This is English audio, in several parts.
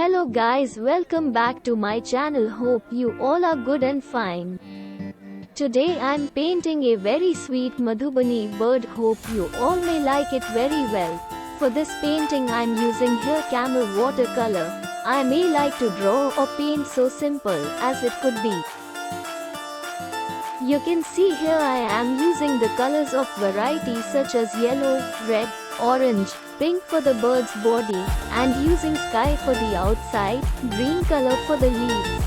Hello guys, welcome back to my channel. Hope you all are good and fine. Today I'm painting a very sweet Madhubani bird. Hope you all may like it very well. For this painting I'm using here camel watercolor. I may like to draw or paint so simple as it could be. You can see here I am using the colors of variety such as yellow, red, orange, pink for the bird's body, and using sky for the outside, green color for the leaves.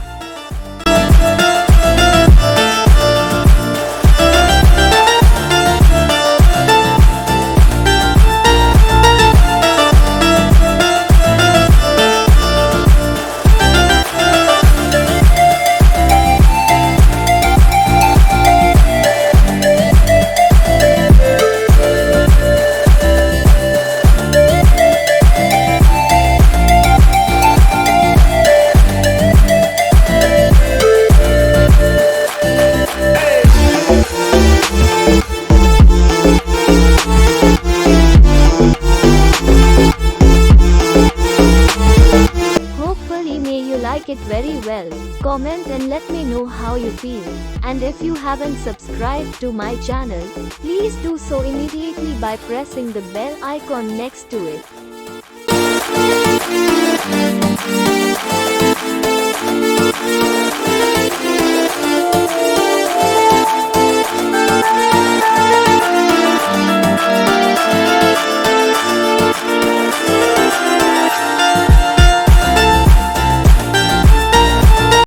Like it very well. Comment and let me know how you feel. And if you haven't subscribed to my channel, please do so immediately by pressing the bell icon next to it.